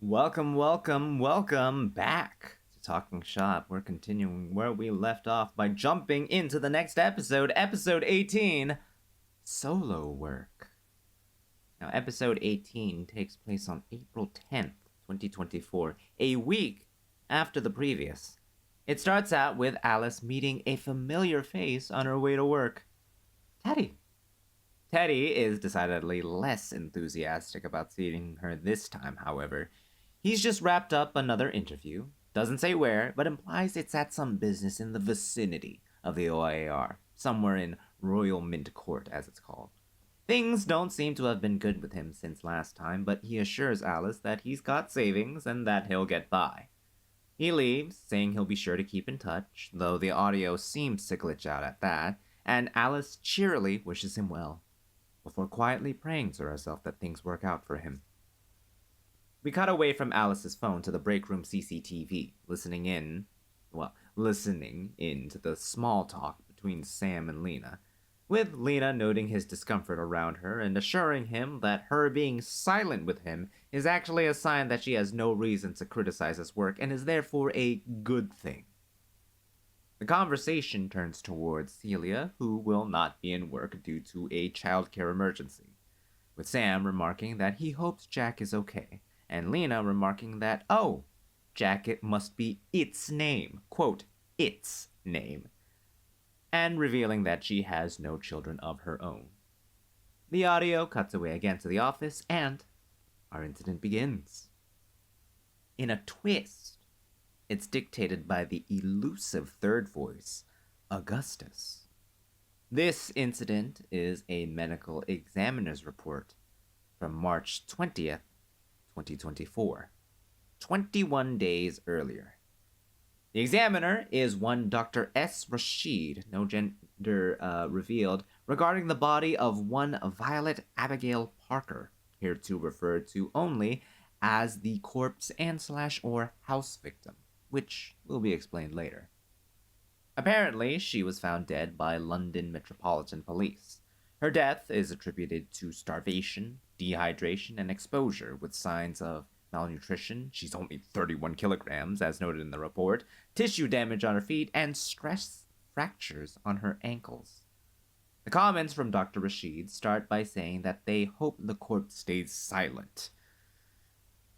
Welcome back to Talking Shop. We're continuing where we left off by jumping into the next episode, episode 18, Solo Work. Now, episode 18 takes place on April 10th, 2024, a week after the previous. It starts out with Alice meeting a familiar face on her way to work. Teddy. Teddy is decidedly less enthusiastic about seeing her this time, however. He's just wrapped up another interview, doesn't say where, but implies it's at some business in the vicinity of the OIR, somewhere in Royal Mint Court, as it's called. Things don't seem to have been good with him since last time, but he assures Alice that he's got savings and that he'll get by. He leaves, saying he'll be sure to keep in touch, though the audio seems to glitch out at that, and Alice cheerily wishes him well, before quietly praying to herself that things work out for him. We cut away from Alice's phone to the break room CCTV, listening in to the small talk between Sam and Lena, with Lena noting his discomfort around her and assuring him that her being silent with him is actually a sign that she has no reason to criticize his work and is therefore a good thing. The conversation turns towards Celia, who will not be in work due to a childcare emergency, with Sam remarking that he hopes Jack is okay, and Lena remarking that, oh, Jack, it must be its name, quote, its name, and revealing that she has no children of her own. The audio cuts away again to the office, and our incident begins. In a twist, it's dictated by the elusive third voice, Augustus. This incident is a medical examiner's report from March 20th, 2024, 21 days earlier. The examiner is one Dr. S. Rashid, no gender revealed, regarding the body of one Violet Abigail Parker, hereto referred to only as the corpse and/or house victim, which will be explained later. Apparently, she was found dead by London Metropolitan Police. Her death is attributed to starvation, dehydration, and exposure, with signs of malnutrition. She's only 31 kilograms, as noted in the report, tissue damage on her feet, and stress fractures on her ankles. The comments from Dr. Rashid start by saying that they hope the corpse stays silent.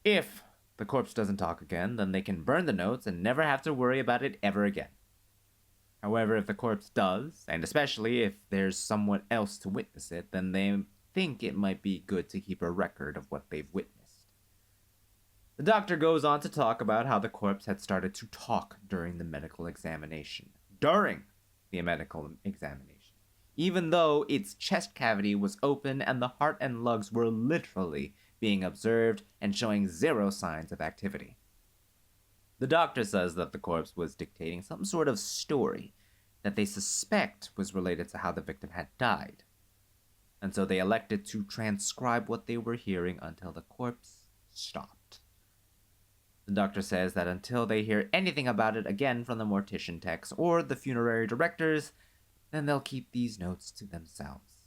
If the corpse doesn't talk again, then they can burn the notes and never have to worry about it ever again. However, if the corpse does, and especially if there's someone else to witness it, then they think it might be good to keep a record of what they've witnessed. The doctor goes on to talk about how the corpse had started to talk during the medical examination. Even though its chest cavity was open and the heart and lungs were literally being observed and showing zero signs of activity. The doctor says that the corpse was dictating some sort of story that they suspect was related to how the victim had died. And so they elected to transcribe what they were hearing until the corpse stopped. The doctor says that until they hear anything about it again from the mortician techs or the funerary directors, then they'll keep these notes to themselves.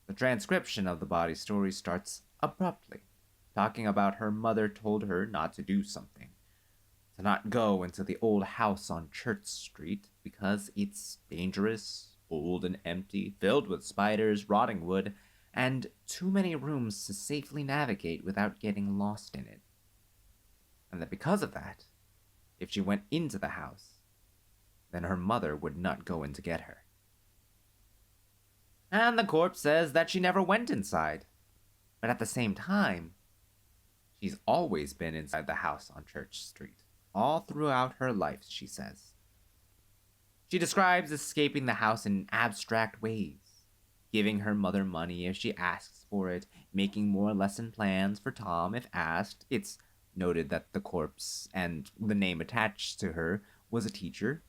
The transcription of the body story starts abruptly, talking about her mother told her not to do something. To not go into the old house on Church Street because it's dangerous, old and empty, filled with spiders, rotting wood, and too many rooms to safely navigate without getting lost in it. And that because of that, if she went into the house, then her mother would not go in to get her. And the corpse says that she never went inside, but at the same time, she's always been inside the house on Church Street. All throughout her life, she says. She describes escaping the house in abstract ways, giving her mother money if she asks for it, making more lesson plans for Tom if asked. It's noted that the corpse and the name attached to her was a teacher,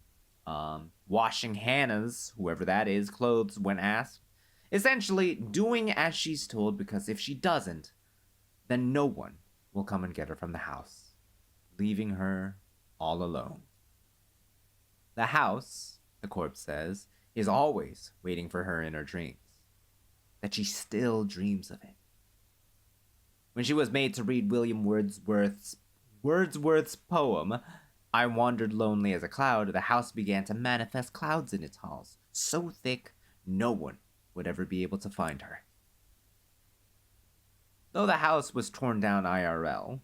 washing Hannah's, whoever that is, clothes when asked. Essentially, doing as she's told, because if she doesn't, then no one will come and get her from the house, leaving her all alone. The house, the corpse says, is always waiting for her in her dreams, that she still dreams of it. When she was made to read William Wordsworth's poem, I Wandered Lonely as a Cloud, the house began to manifest clouds in its halls, so thick no one would ever be able to find her. Though the house was torn down IRL,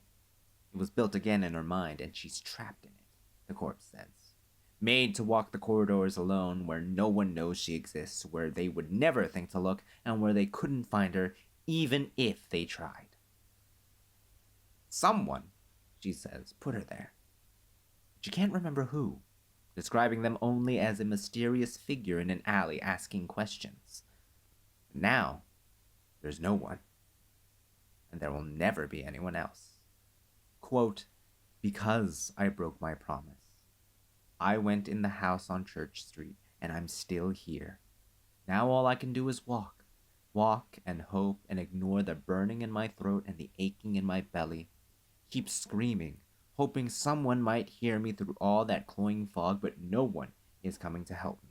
it was built again in her mind, and she's trapped in it, the corpse says. Made to walk the corridors alone, where no one knows she exists, where they would never think to look, and where they couldn't find her, even if they tried. Someone, she says, put her there. She can't remember who, describing them only as a mysterious figure in an alley asking questions. Now, there's no one, and there will never be anyone else. Quote, because I broke my promise. I went in the house on Church Street, and I'm still here. Now all I can do is walk and hope and ignore the burning in my throat and the aching in my belly. Keep screaming, hoping someone might hear me through all that cloying fog, but no one is coming to help me.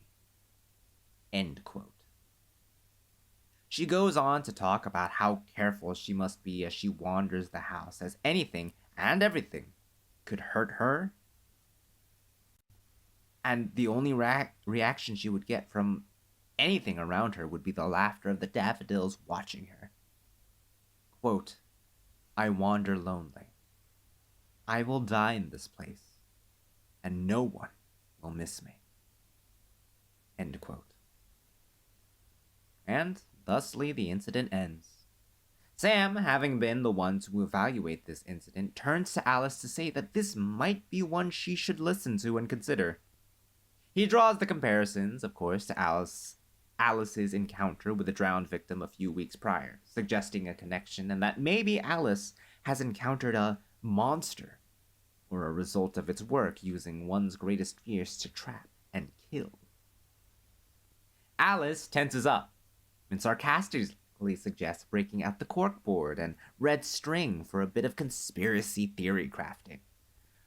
End quote. She goes on to talk about how careful she must be as she wanders the house, as anything and everything could hurt her. And the only reaction she would get from anything around her would be the laughter of the daffodils watching her. Quote, I wander lonely. I will die in this place, and no one will miss me. End quote. And thusly the incident ends. Sam, having been the one to evaluate this incident, turns to Alice to say that this might be one she should listen to and consider. He draws the comparisons, of course, to Alice's encounter with the drowned victim a few weeks prior, suggesting a connection and that maybe Alice has encountered a monster, or a result of its work using one's greatest fears to trap and kill. Alice tenses up and sarcastically suggests breaking out the corkboard and red string for a bit of conspiracy theory crafting.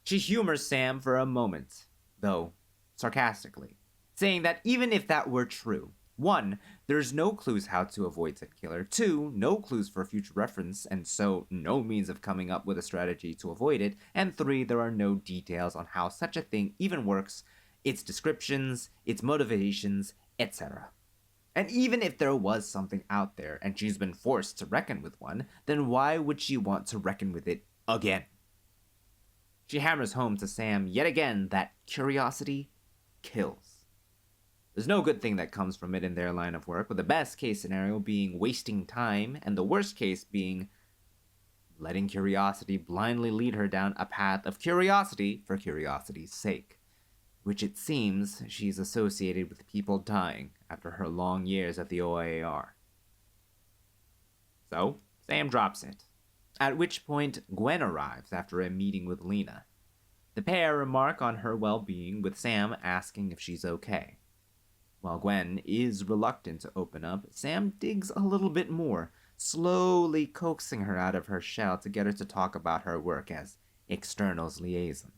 She humors Sam for a moment, though sarcastically, saying that even if that were true, 1, there's no clues how to avoid said killer, 2, no clues for future reference, and so no means of coming up with a strategy to avoid it, and 3, there are no details on how such a thing even works, its descriptions, its motivations, etc. And even if there was something out there and she's been forced to reckon with one, then why would she want to reckon with it again? She hammers home to Sam yet again that curiosity kills. There's no good thing that comes from it in their line of work, with the best case scenario being wasting time, and the worst case being letting curiosity blindly lead her down a path of curiosity for curiosity's sake, which it seems she's associated with people dying after her long years at the OIAR. So, Sam drops it, at which point Gwen arrives after a meeting with Lena. The pair remark on her well-being, with Sam asking if she's okay. While Gwen is reluctant to open up, Sam digs a little bit more, slowly coaxing her out of her shell to get her to talk about her work as externals liaison.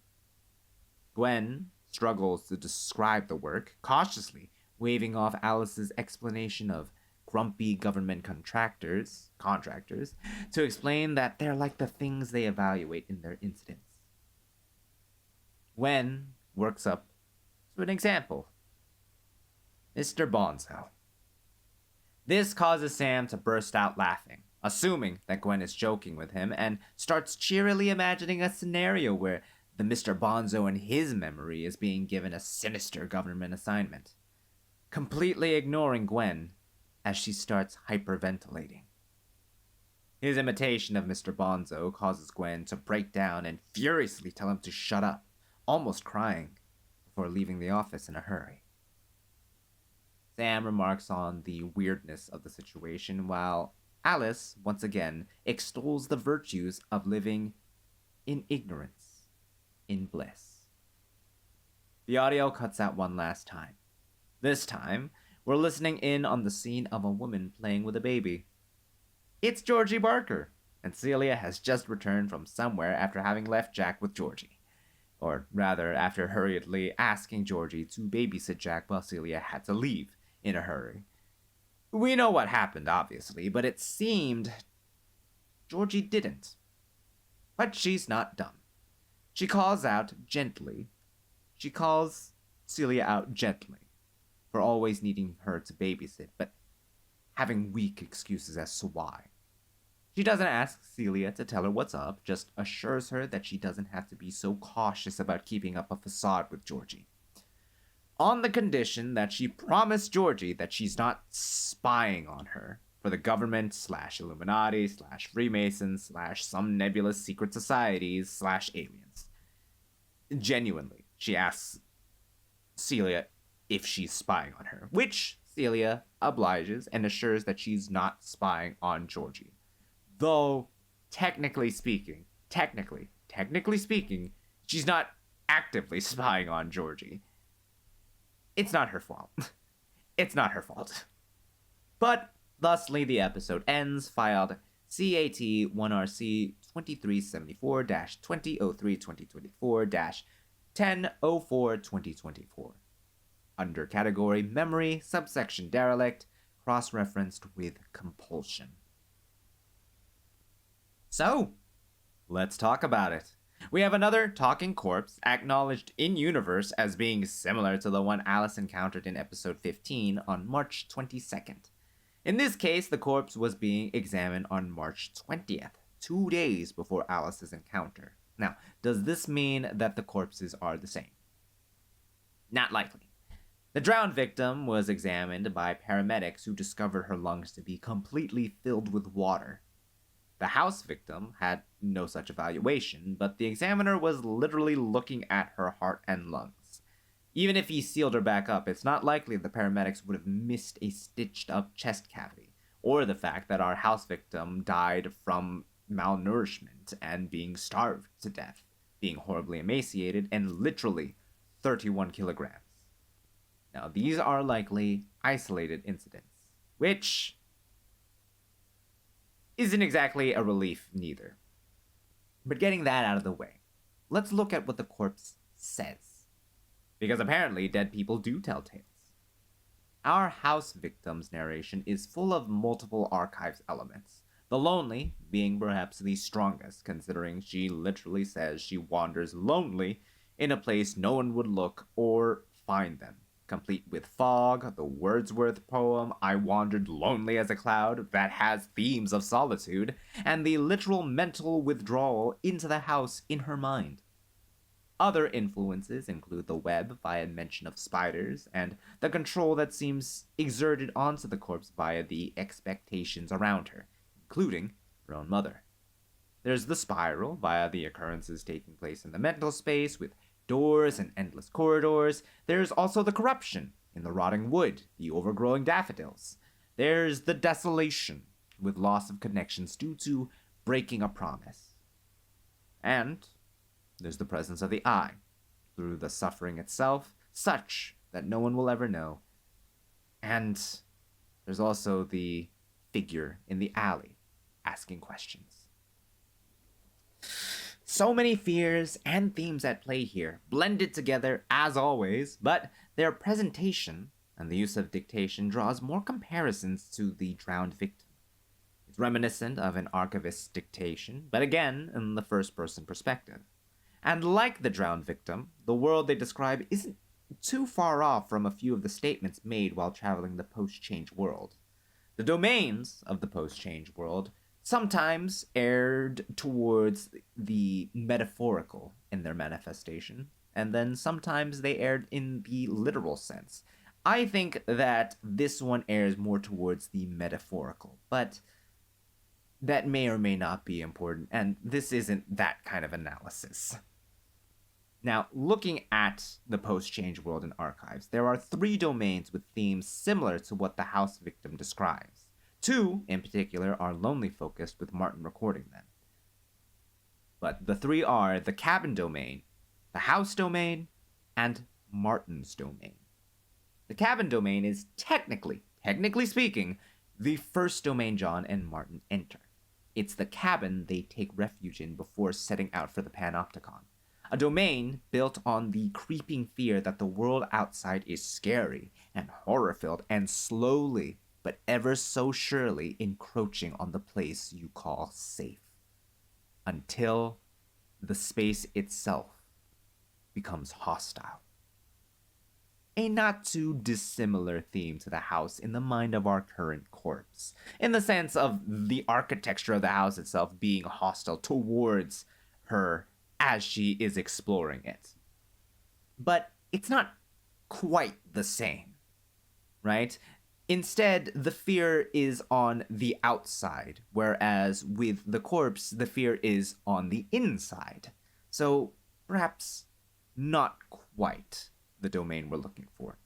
Gwen struggles to describe the work, cautiously waving off Alice's explanation of grumpy government contractors, to explain that they're like the things they evaluate in their incidents. Gwen works up to an example. Mr. Bonzo. This causes Sam to burst out laughing, assuming that Gwen is joking with him, and starts cheerily imagining a scenario where the Mr. Bonzo in his memory is being given a sinister government assignment, completely ignoring Gwen as she starts hyperventilating. His imitation of Mr. Bonzo causes Gwen to break down and furiously tell him to shut up, almost crying, before leaving the office in a hurry. Sam remarks on the weirdness of the situation, while Alice, once again, extols the virtues of living in ignorance, in bliss. The audio cuts out one last time. This time, we're listening in on the scene of a woman playing with a baby. It's Georgie Barker, and Celia has just returned from somewhere after having left Jack with Georgie. Or rather, after hurriedly asking Georgie to babysit Jack while Celia had to leave in a hurry. We know what happened, obviously, but it seemed Georgie didn't. But she's not dumb. She calls Celia out gently for always needing her to babysit, but having weak excuses as to why. She doesn't ask Celia to tell her what's up, just assures her that she doesn't have to be so cautious about keeping up a facade with Georgie. On the condition that she promised Georgie that she's not spying on her for the government / Illuminati / Freemasons / some nebulous secret societies / aliens. Genuinely, she asks Celia if she's spying on her, which Celia obliges and assures that she's not spying on Georgie. Though, technically speaking, she's not actively spying on Georgie. It's not her fault. It's not her fault. But, thusly, the episode ends, filed CAT 1RC 2374-2003-2024-1004-2024. Under category Memory, subsection Derelict, cross-referenced with compulsion. So, let's talk about it. We have another talking corpse, acknowledged in-universe as being similar to the one Alice encountered in episode 15 on March 22nd. In this case, the corpse was being examined on March 20th, 2 days before Alice's encounter. Now, does this mean that the corpses are the same? Not likely. The drowned victim was examined by paramedics who discovered her lungs to be completely filled with water. The house victim had no such evaluation, but the examiner was literally looking at her heart and lungs. Even if he sealed her back up, it's not likely the paramedics would have missed a stitched-up chest cavity, or the fact that our house victim died from malnourishment and being starved to death, being horribly emaciated, and literally 31 kilograms. Now, these are likely isolated incidents, which isn't exactly a relief neither. But getting that out of the way, let's look at what the corpse says. Because apparently dead people do tell tales. Our house victim's narration is full of multiple archives elements, the lonely being perhaps the strongest, considering she literally says she wanders lonely in a place no one would look or find them. Complete with fog, the Wordsworth poem, I Wandered Lonely as a Cloud, that has themes of solitude, and the literal mental withdrawal into the house in her mind. Other influences include the web via mention of spiders, and the control that seems exerted onto the corpse via the expectations around her, including her own mother. There's the spiral via the occurrences taking place in the mental space with doors and endless corridors. There's also the corruption in the rotting wood, the overgrowing daffodils. There's the desolation with loss of connections due to breaking a promise. And there's the presence of the eye, through the suffering itself, such that no one will ever know. And there's also the figure in the alley, asking questions. So many fears and themes at play here, blended together as always, but their presentation and the use of dictation draws more comparisons to the drowned victim. It's reminiscent of an archivist's dictation, but again in the first-person perspective. And like the drowned victim, the world they describe isn't too far off from a few of the statements made while traveling the post-change world. The domains of the post-change world sometimes erred towards the metaphorical in their manifestation, and then sometimes they erred in the literal sense. I think that this one errs more towards the metaphorical, but that may or may not be important, and this isn't that kind of analysis. Now, looking at the post-change world in archives, there are 3 domains with themes similar to what the house victim describes. 2, in particular, are lonely focused, with Martin recording them. But the 3 are the cabin domain, the house domain, and Martin's domain. The cabin domain is technically speaking, the first domain John and Martin enter. It's the cabin they take refuge in before setting out for the Panopticon. A domain built on the creeping fear that the world outside is scary and horror-filled and slowly but ever so surely encroaching on the place you call safe, until the space itself becomes hostile. A not too dissimilar theme to the house in the mind of our current corpse, in the sense of the architecture of the house itself being hostile towards her as she is exploring it. But it's not quite the same, right? Instead, the fear is on the outside, whereas with the corpse, the fear is on the inside. So perhaps not quite the domain we're looking for.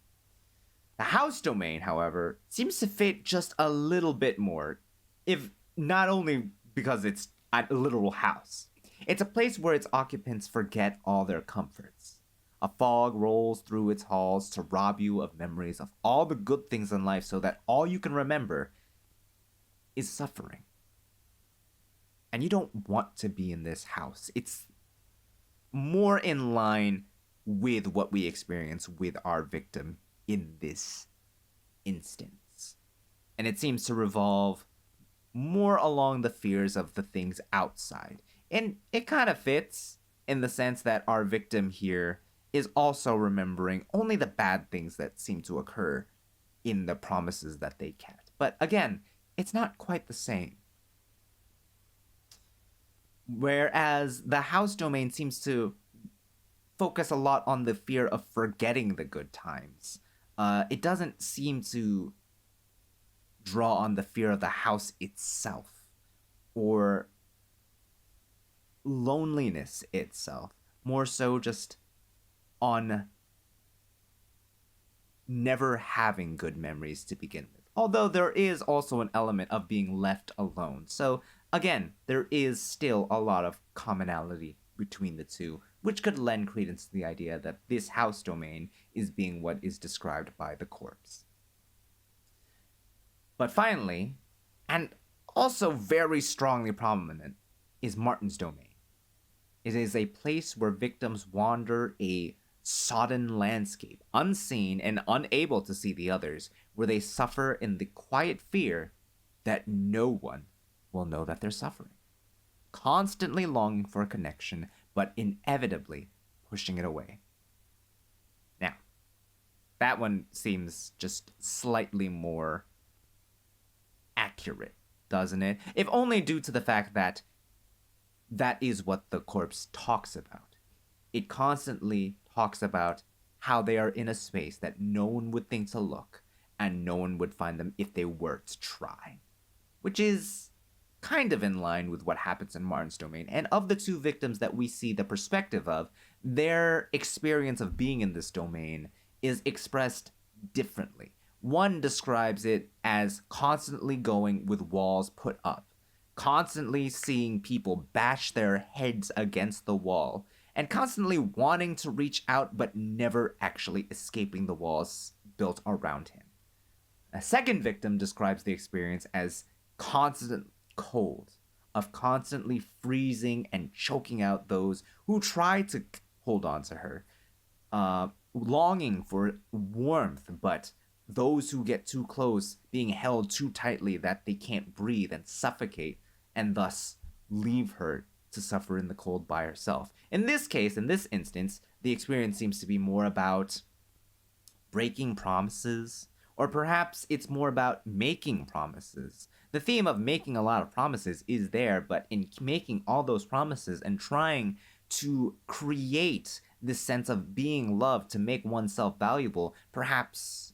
The house domain, however, seems to fit just a little bit more, if not only because it's a literal house. It's a place where its occupants forget all their comforts. A fog rolls through its halls to rob you of memories of all the good things in life so that all you can remember is suffering. And you don't want to be in this house. It's more in line with what we experience with our victim in this instance. And it seems to revolve more along the fears of the things outside. And it kind of fits in the sense that our victim here is also remembering only the bad things that seem to occur in the promises that they kept. But again, it's not quite the same. Whereas the house domain seems to focus a lot on the fear of forgetting the good times. It doesn't seem to draw on the fear of the house itself or loneliness itself, more so just on never having good memories to begin with. Although there is also an element of being left alone. So again, there is still a lot of commonality between the two, which could lend credence to the idea that this house domain is being what is described by the corpse. But finally, and also very strongly prominent, is Martin's domain. It is a place where victims wander a sodden landscape, unseen and unable to see the others, where they suffer in the quiet fear that no one will know that they're suffering. Constantly longing for a connection, but inevitably pushing it away. Now, that one seems just slightly more accurate, doesn't it? If only due to the fact that that is what the corpse talks about. It constantly talks about how they are in a space that no one would think to look, and no one would find them if they were to try. Which is kind of in line with what happens in Martin's domain. And of the two victims that we see the perspective of, their experience of being in this domain is expressed differently. One describes it as constantly going with walls put up, constantly seeing people bash their heads against the wall, and constantly wanting to reach out but never actually escaping the walls built around him. A second victim describes the experience as constant cold, of constantly freezing and choking out those who try to hold on to her, longing for warmth, but those who get too close being held too tightly that they can't breathe and suffocate, and thus leave her to suffer in the cold by herself. In this case, in this instance, the experience seems to be more about breaking promises, or perhaps it's more about making promises. The theme of making a lot of promises is there, but in making all those promises and trying to create this sense of being loved to make oneself valuable, perhaps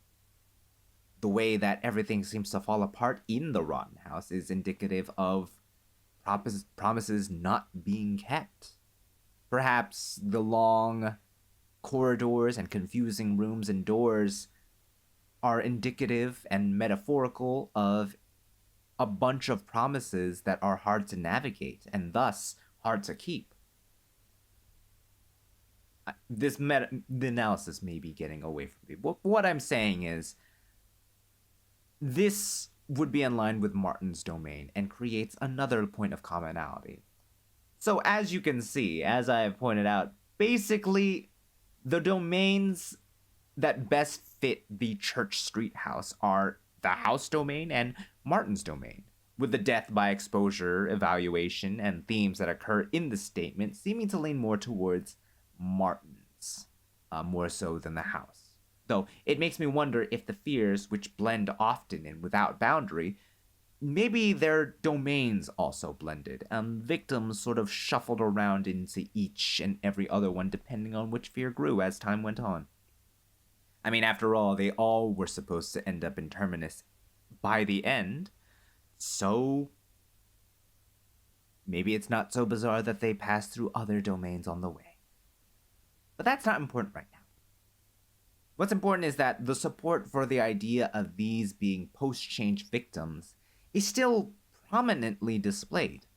the way that everything seems to fall apart in the rotten house is indicative of promises not being kept. Perhaps the long corridors and confusing rooms and doors are indicative and metaphorical of a bunch of promises that are hard to navigate and thus hard to keep. The analysis may be getting away from me. What I'm saying is, this would be in line with Martin's domain and creates another point of commonality. So as you can see, as I have pointed out, basically the domains that best fit the Church Street house are the the house domain and Martin's domain, with the death by exposure, evaluation, and themes that occur in the statement seeming to lean more towards Martin's, more so than the house. Though it makes me wonder if the fears, which blend often and without boundary, maybe their domains also blended, and victims sort of shuffled around into each and every other one depending on which fear grew as time went on. I mean, after all, they all were supposed to end up in Terminus by the end, so maybe it's not so bizarre that they passed through other domains on the way. But that's not important right now. What's important is that the support for the idea of these being post-change victims is still prominently displayed,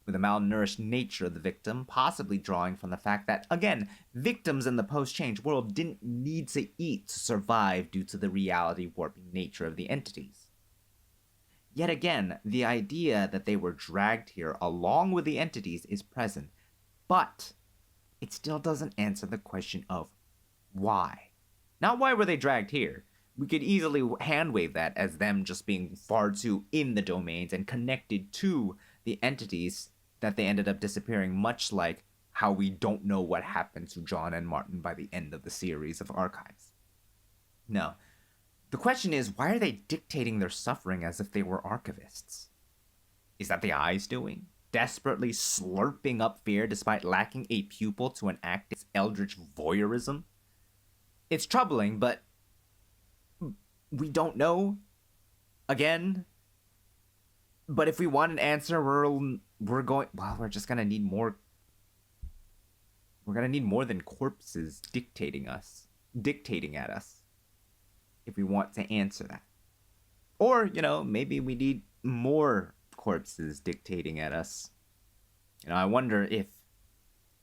with the malnourished nature of the victim possibly drawing from the fact that, again, victims in the post-change world didn't need to eat to survive due to the reality warping nature of the entities. Yet again, the idea that they were dragged here along with the entities is present, but it still doesn't answer the question of why. Not why were they dragged here. We could easily handwave that as them just being far too in the domains and connected to the entities that they ended up disappearing, much like how we don't know what happened to John and Martin by the end of the series of archives. No. The question is, why are they dictating their suffering as if they were archivists? Is that the eyes doing? Desperately slurping up fear despite lacking a pupil to enact its eldritch voyeurism? It's troubling, but we don't know. Again. But if we want an answer, we're just gonna need more. We're gonna need more than corpses dictating at us. If we want to answer that. Or, maybe we need more corpses dictating at us. I wonder if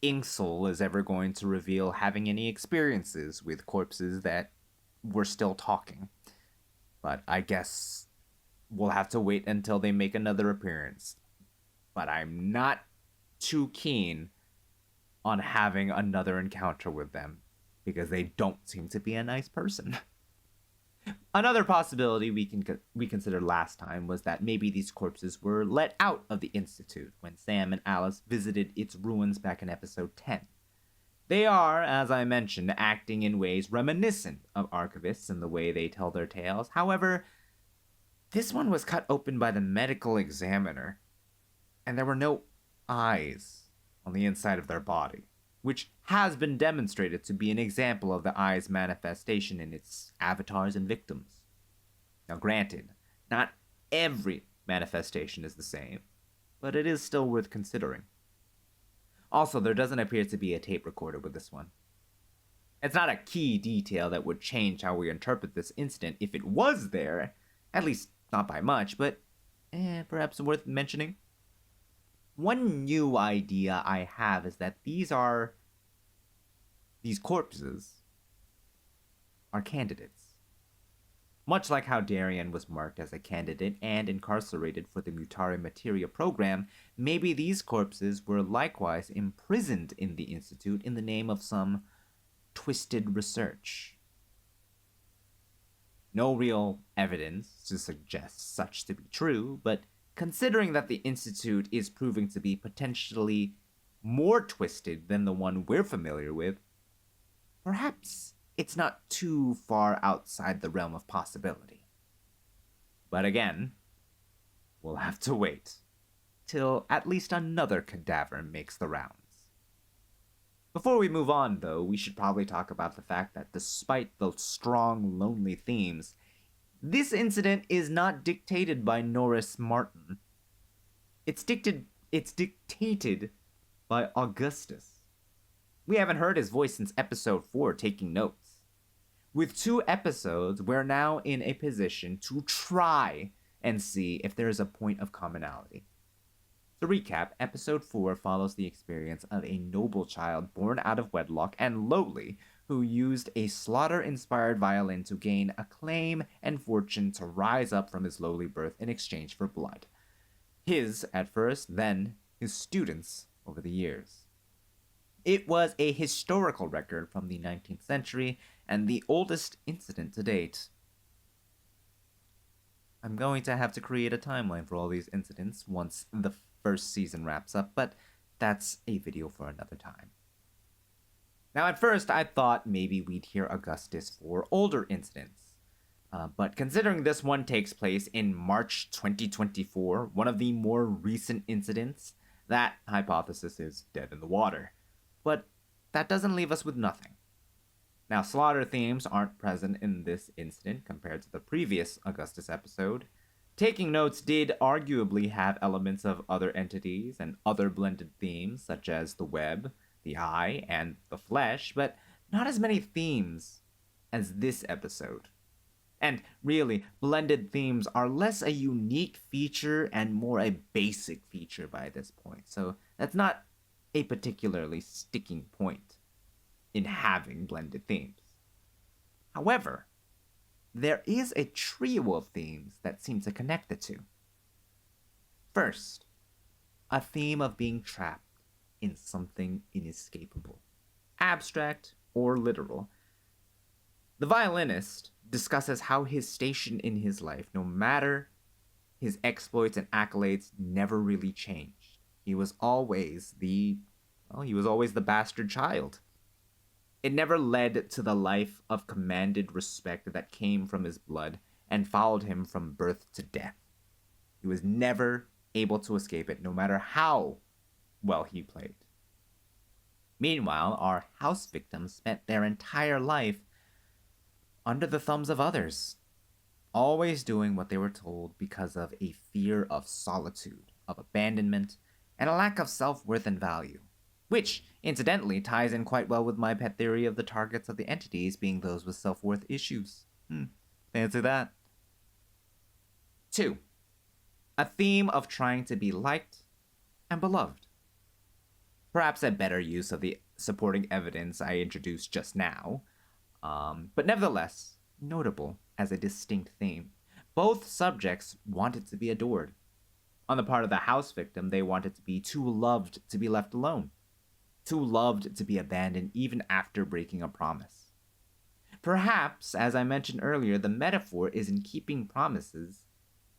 Inksol is ever going to reveal having any experiences with corpses that were still talking. But I guess we'll have to wait until they make another appearance. But I'm not too keen on having another encounter with them, because they don't seem to be a nice person. Another possibility we considered last time was that maybe these corpses were let out of the Institute when Sam and Alice visited its ruins back in episode 10. They are, as I mentioned, acting in ways reminiscent of archivists in the way they tell their tales. However, this one was cut open by the medical examiner, and there were no eyes on the inside of their body, which has been demonstrated to be an example of the eye's manifestation in its avatars and victims. Now granted, not every manifestation is the same, but it is still worth considering. Also, there doesn't appear to be a tape recorder with this one. It's not a key detail that would change how we interpret this incident if it was there, at least not by much, but perhaps worth mentioning. One new idea I have is that these corpses are candidates. Much like how Darien was marked as a candidate and incarcerated for the Mutare Materia program, maybe these corpses were likewise imprisoned in the Institute in the name of some twisted research. No real evidence to suggest such to be true, but considering that the Institute is proving to be potentially more twisted than the one we're familiar with, perhaps it's not too far outside the realm of possibility. But again, we'll have to wait till at least another cadaver makes the rounds. Before we move on, though, we should probably talk about the fact that despite the strong, lonely themes, this incident is not dictated by Norris Martin. It's dictated by Augustus. We haven't heard his voice since episode 4, Taking Notes. With 2 episodes, we're now in a position to try and see if there is a point of commonality. To recap, episode 4 follows the experience of a noble child born out of wedlock and lowly, who used a slaughter-inspired violin to gain acclaim and fortune to rise up from his lowly birth in exchange for blood. His at first, then his students over the years. It was a historical record from the 19th century and the oldest incident to date. I'm going to have to create a timeline for all these incidents once the first season wraps up, but that's a video for another time. Now, at first, I thought maybe we'd hear Augustus for older incidents. But considering this one takes place in March 2024, one of the more recent incidents, that hypothesis is dead in the water. But that doesn't leave us with nothing. Now, slaughter themes aren't present in this incident compared to the previous Augustus episode. Taking Notes did arguably have elements of other entities and other blended themes, such as the web, the eye, and the flesh, but not as many themes as this episode. And really, blended themes are less a unique feature and more a basic feature by this point, so that's not a particularly sticking point in having blended themes. However, there is a trio of themes that seem to connect the two. First, a theme of being trapped in something inescapable, abstract or literal. The violinist discusses how his station in his life, no matter his exploits and accolades, never really changed. He was always the bastard child. It never led to the life of commanded respect that came from his blood and followed him from birth to death. He was never able to escape it, no matter how well he played. Meanwhile, our house victims spent their entire life under the thumbs of others, always doing what they were told because of a fear of solitude, of abandonment, and a lack of self-worth and value. Which, incidentally, ties in quite well with my pet theory of the targets of the entities being those with self-worth issues. Fancy that. 2. A theme of trying to be liked and beloved. Perhaps a better use of the supporting evidence I introduced just now, but nevertheless, notable as a distinct theme. Both subjects wanted to be adored. On the part of the house victim, they wanted to be too loved to be left alone. Too loved to be abandoned even after breaking a promise. Perhaps, as I mentioned earlier, the metaphor is in keeping promises.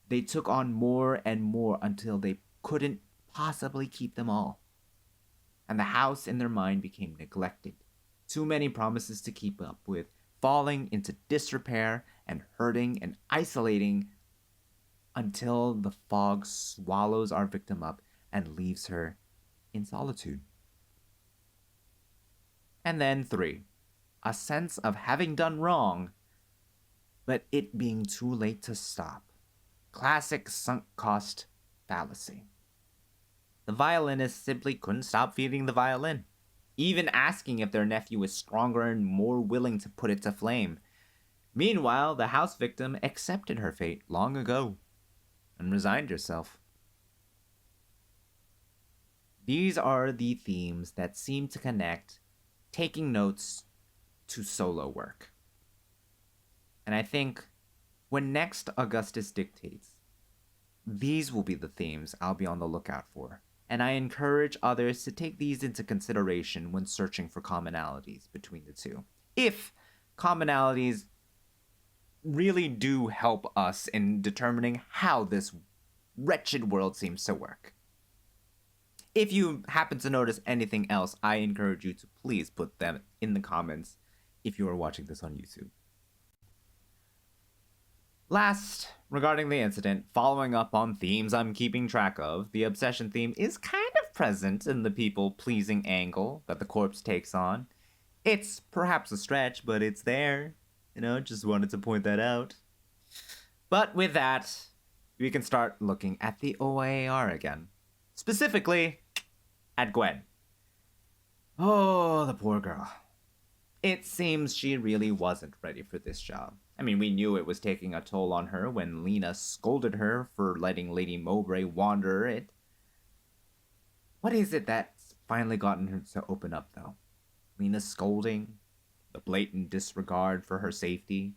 They took on more and more until they couldn't possibly keep them all. And the house in their mind became neglected. Too many promises to keep up with, falling into disrepair and hurting and isolating until the fog swallows our victim up and leaves her in solitude. And then 3, a sense of having done wrong, but it being too late to stop. Classic sunk cost fallacy. The violinist simply couldn't stop feeding the violin, even asking if their nephew was stronger and more willing to put it to flame. Meanwhile, the house victim accepted her fate long ago and resigned herself. These are the themes that seem to connect Taking Notes to solo work. And I think when next Augustus dictates, these will be the themes I'll be on the lookout for. And I encourage others to take these into consideration when searching for commonalities between the two. If commonalities really do help us in determining how this wretched world seems to work. If you happen to notice anything else, I encourage you to please put them in the comments if you are watching this on YouTube. Last, regarding the incident, following up on themes I'm keeping track of, the obsession theme is kind of present in the people-pleasing angle that the corpse takes on. It's perhaps a stretch, but it's there. Just wanted to point that out. But with that, we can start looking at the OAR again. Specifically, at Gwen. Oh, the poor girl. It seems she really wasn't ready for this job. I mean, we knew it was taking a toll on her when Lena scolded her for letting Lady Mowbray wander. What is it that's finally gotten her to open up, though? Lena's scolding? The blatant disregard for her safety?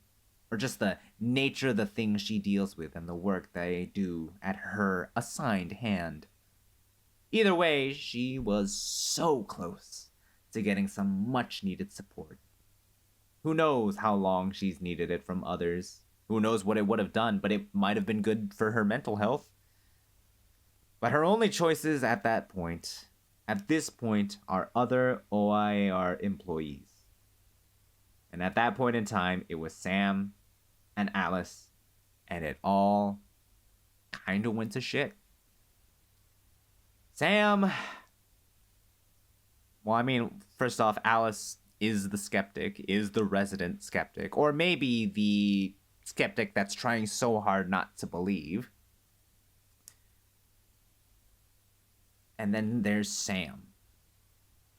Or just the nature of the things she deals with and the work they do at her assigned hand? Either way, she was so close to getting some much-needed support. Who knows how long she's needed it from others, Who knows what it would have done, but it might have been good for her mental health. But her only choices at this point, are other OIR employees. And at that point in time, it was Sam and Alice, and it all kind of went to shit. Sam, well, I mean, first off, Alice is the skeptic, is the resident skeptic, or maybe the skeptic that's trying so hard not to believe. And then there's Sam.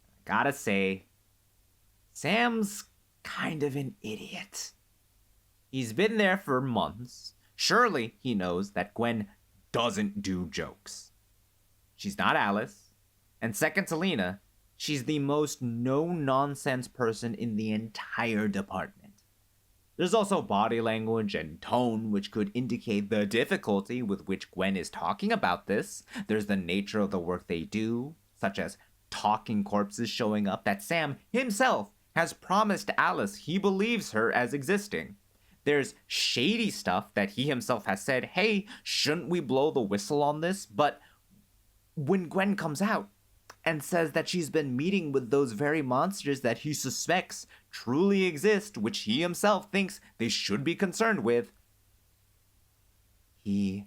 I gotta say, Sam's kind of an idiot. He's been there for months. Surely he knows that Gwen doesn't do jokes. She's not Alice. And second to Lena, she's the most no-nonsense person in the entire department. There's also body language and tone which could indicate the difficulty with which Gwen is talking about this. There's the nature of the work they do, such as talking corpses showing up that Sam himself has promised Alice he believes her as existing. There's shady stuff that he himself has said, hey, shouldn't we blow the whistle on this? But when Gwen comes out and says that she's been meeting with those very monsters that he suspects truly exist, which he himself thinks they should be concerned with, he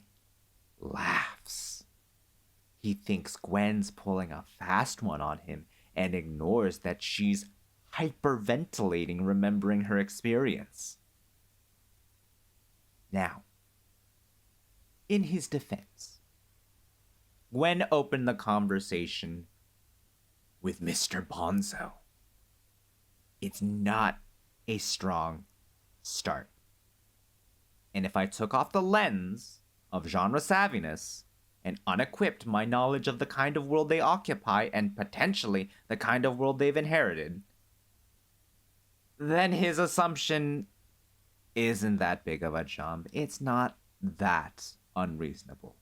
laughs. He thinks Gwen's pulling a fast one on him and ignores that she's hyperventilating, remembering her experience. Now, in his defense, Gwen opened the conversation with Mr. Bonzo. It's not a strong start. And if I took off the lens of genre savviness and unequipped my knowledge of the kind of world they occupy and potentially the kind of world they've inherited, then his assumption isn't that big of a jump. It's not that unreasonable.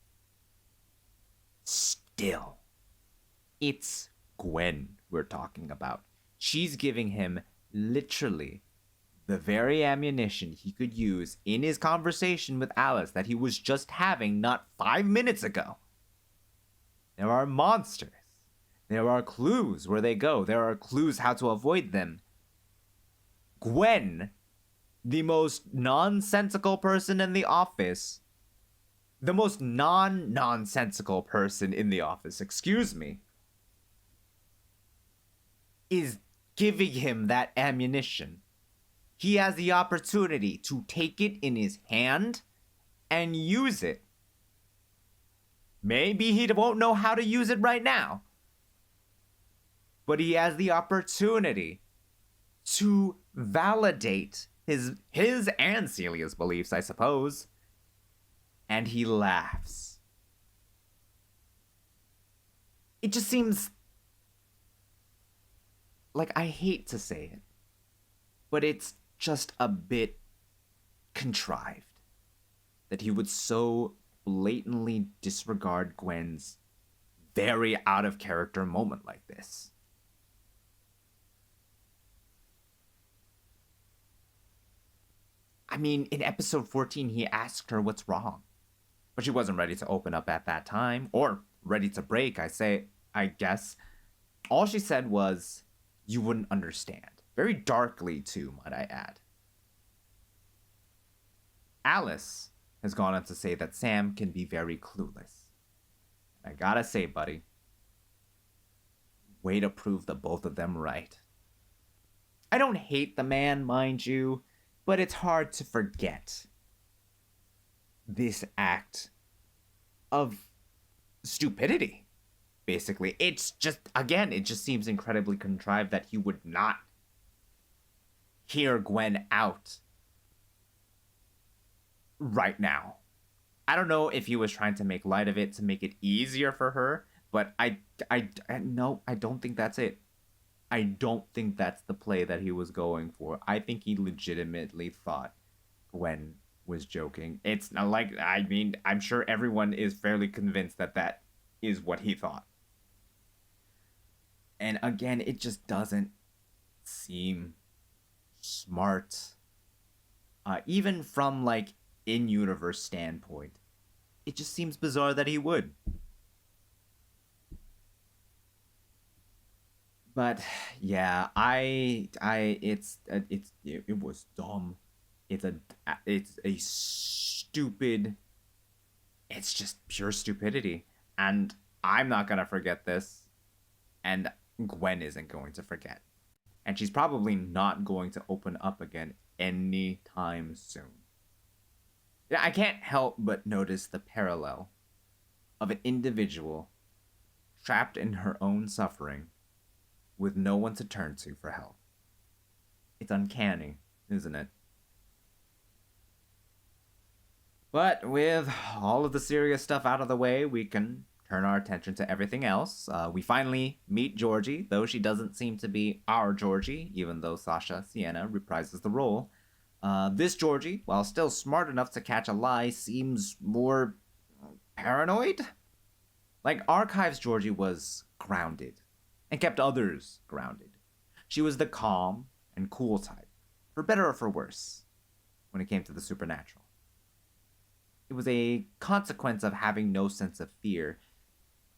Still, it's Gwen we're talking about. She's giving him literally the very ammunition he could use in his conversation with Alice that he was just having not 5 minutes ago. There are monsters. There are clues where they go. There are clues how to avoid them. Gwen, the most nonsensical person in the office, the most non-nonsensical person in the office, excuse me, is giving him that ammunition. He has the opportunity to take it in his hand and use it. Maybe he won't know how to use it right now, but he has the opportunity to validate his and Celia's beliefs, I suppose. And he laughs. It just seems like, I hate to say it, but it's just a bit contrived that he would so blatantly disregard Gwen's very out of character moment like this. I mean, in episode 14, he asked her what's wrong, but she wasn't ready to open up at that time, or ready to break, I guess. All she said was, you wouldn't understand. Very darkly, too, might I add. Alice has gone on to say that Sam can be very clueless. I gotta say, buddy, way to prove the both of them right. I don't hate the man, mind you, but it's hard to forget this act of stupidity, basically. It's just, again, it just seems incredibly contrived that he would not hear Gwen out right now. I don't know if he was trying to make light of it to make it easier for her, but I don't think that's it. I don't think that's the play that he was going for. I think he legitimately thought Gwen was joking. It's not like, I mean, I'm sure everyone is fairly convinced that that is what he thought. And again, it just doesn't seem smart. Even from like in-universe standpoint, it just seems bizarre that he would. But yeah, it was dumb. It's a it's a stupid. It's just pure stupidity, and I'm not gonna forget this, and Gwen isn't going to forget, and she's probably not going to open up again anytime soon. Yeah, I can't help but notice the parallel of an individual trapped in her own suffering with no one to turn to for help. It's uncanny, isn't it? But with all of the serious stuff out of the way, we can turn our attention to everything else. We finally meet Georgie, though she doesn't seem to be our Georgie, even though Sasha Sienna reprises the role. This Georgie, while still smart enough to catch a lie, seems more paranoid. Like, Archives Georgie was grounded and kept others grounded. She was the calm and cool type, for better or for worse, when it came to the supernatural. It was a consequence of having no sense of fear.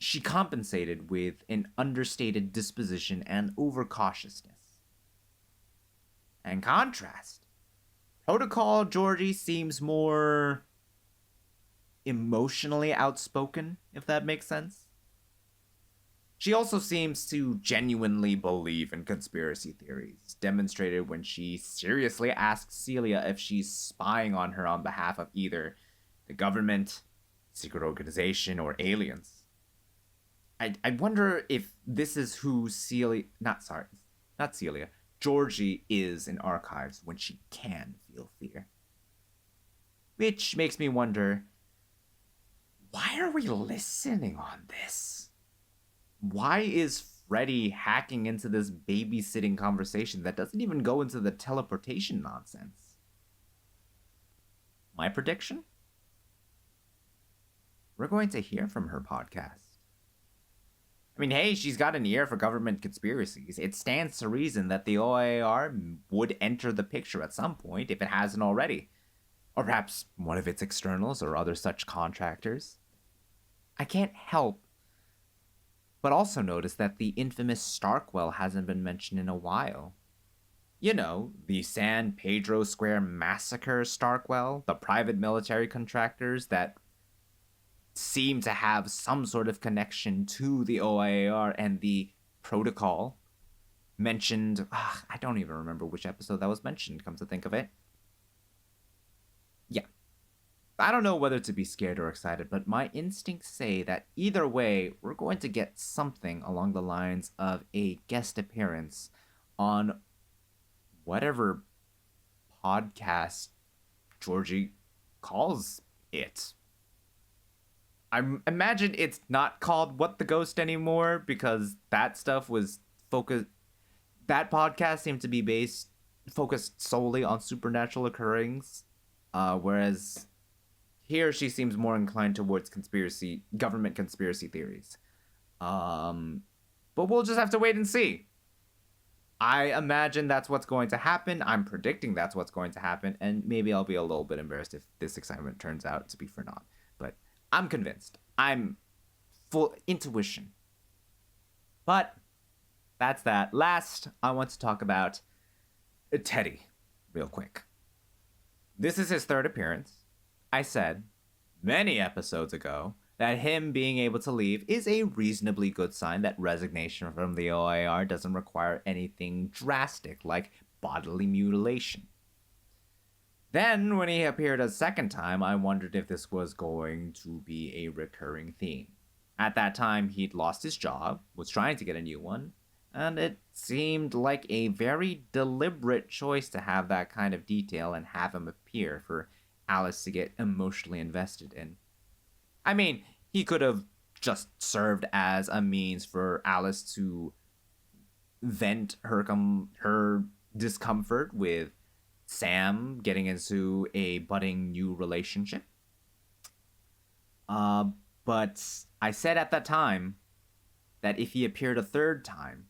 She compensated with an understated disposition and overcautiousness. In contrast, Protocol Georgie seems more emotionally outspoken, if that makes sense. She also seems to genuinely believe in conspiracy theories, demonstrated when she seriously asks Celia if she's spying on her on behalf of either the government, secret organization, or aliens. I wonder if this is who not Celia, Georgie is in Archives when she can feel fear. Which makes me wonder, why are we listening on this? Why is Freddy hacking into this babysitting conversation that doesn't even go into the teleportation nonsense? My prediction? We're going to hear from her podcast. I mean, hey, she's got an ear for government conspiracies. It stands to reason that the OAR would enter the picture at some point if it hasn't already. Or perhaps one of its externals or other such contractors. I can't help but also notice that the infamous Starkwell hasn't been mentioned in a while. You know, the San Pedro Square massacre Starkwell, the private military contractors that seem to have some sort of connection to the OIAR and the protocol mentioned. I don't even remember which episode that was mentioned, come to think of it. Yeah. I don't know whether to be scared or excited, but my instincts say that either way, we're going to get something along the lines of a guest appearance on whatever podcast Georgie calls it. I imagine it's not called What the Ghost anymore because that stuff was focused. That podcast seemed to be focused solely on supernatural occurrings, whereas here she seems more inclined towards government conspiracy theories. But we'll just have to wait and see. I imagine that's what's going to happen. I'm predicting that's what's going to happen, and maybe I'll be a little bit embarrassed if this excitement turns out to be for naught. But I'm convinced. I'm full intuition. But that's that. Last, I want to talk about Teddy real quick. This is his third appearance. I said many episodes ago that him being able to leave is a reasonably good sign that resignation from the OIR doesn't require anything drastic like bodily mutilation. Then, when he appeared a second time, I wondered if this was going to be a recurring theme. At that time, he'd lost his job, was trying to get a new one, and it seemed like a very deliberate choice to have that kind of detail and have him appear for Alice to get emotionally invested in. I mean, he could have just served as a means for Alice to vent her discomfort with Sam getting into a budding new relationship. But I said at that time that if he appeared a third time,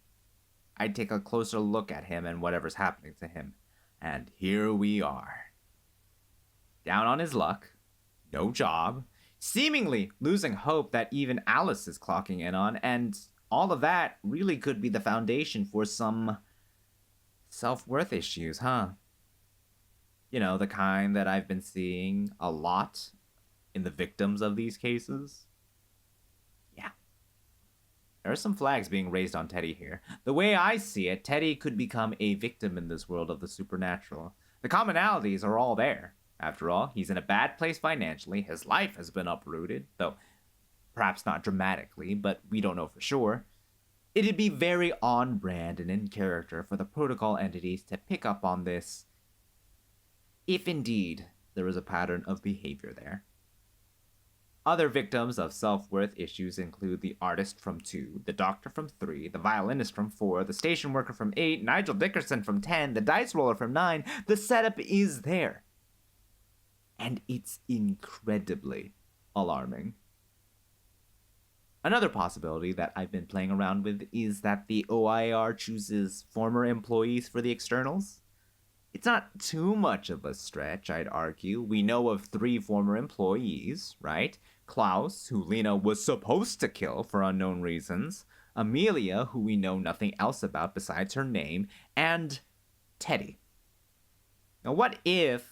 I'd take a closer look at him and whatever's happening to him. And here we are. down on his luck, no job, seemingly losing hope that even Alice is clocking in on, and all of that really could be the foundation for some self-worth issues, huh? You know, the kind that I've been seeing a lot in the victims of these cases. Yeah. There are some flags being raised on Teddy here. The way I see it, Teddy could become a victim in this world of the supernatural. The commonalities are all there. After all, he's in a bad place financially, his life has been uprooted, though perhaps not dramatically, but we don't know for sure. It'd be very on brand and in character for the protocol entities to pick up on this, if indeed there is a pattern of behavior there. Other victims of self-worth issues include the artist from 2, the doctor from 3, the violinist from 4, the station worker from 8, Nigel Dickerson from 10, the dice roller from 9. The setup is there. And it's incredibly alarming. Another possibility that I've been playing around with is that the OIR chooses former employees for the externals. It's not too much of a stretch, I'd argue. We know of 3 former employees, right? Klaus, who Lena was supposed to kill for unknown reasons, Amelia, who we know nothing else about besides her name, and Teddy. Now, what if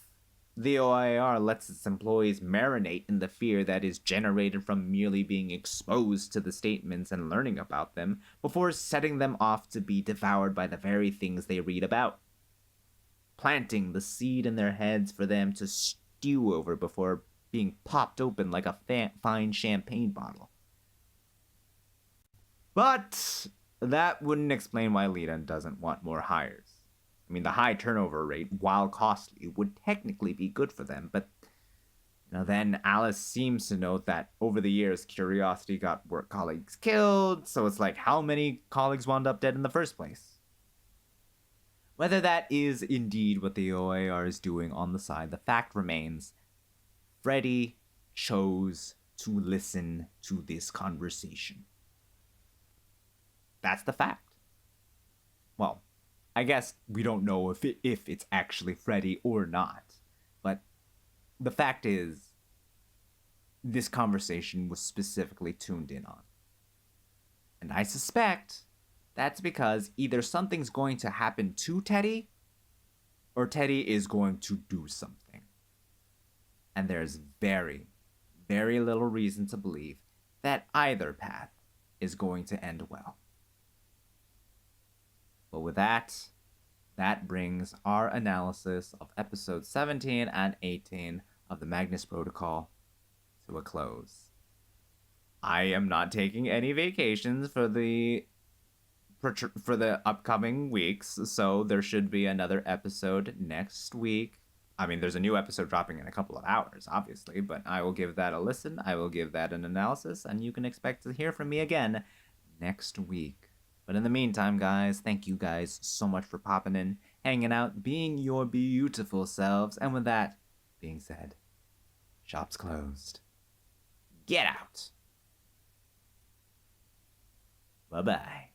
the OIR lets its employees marinate in the fear that is generated from merely being exposed to the statements and learning about them before setting them off to be devoured by the very things they read about? Planting the seed in their heads for them to stew over before being popped open like a fine champagne bottle. But that wouldn't explain why Lena doesn't want more hires. I mean, the high turnover rate, while costly, would technically be good for them, but then Alice seems to note that over the years, Curiosity got work colleagues killed, so it's like, how many colleagues wound up dead in the first place? Whether that is indeed what the OIR is doing on the side, the fact remains, Freddy chose to listen to this conversation. That's the fact. Well, I guess we don't know if it's actually Freddy or not, but the fact is, this conversation was specifically tuned in on. And I suspect that's because either something's going to happen to Teddy, or Teddy is going to do something. And there's very, very little reason to believe that either path is going to end well. But with that brings our analysis of episodes 17 and 18 of the Magnus Protocol to a close. I am not taking any vacations for the upcoming weeks, so there should be another episode next week. I mean, there's a new episode dropping in a couple of hours, obviously, but I will give that a listen, I will give that an analysis, and you can expect to hear from me again next week. But in the meantime, guys, thank you guys so much for popping in, hanging out, being your beautiful selves, and with that being said, shop's closed. Get out. Bye-bye.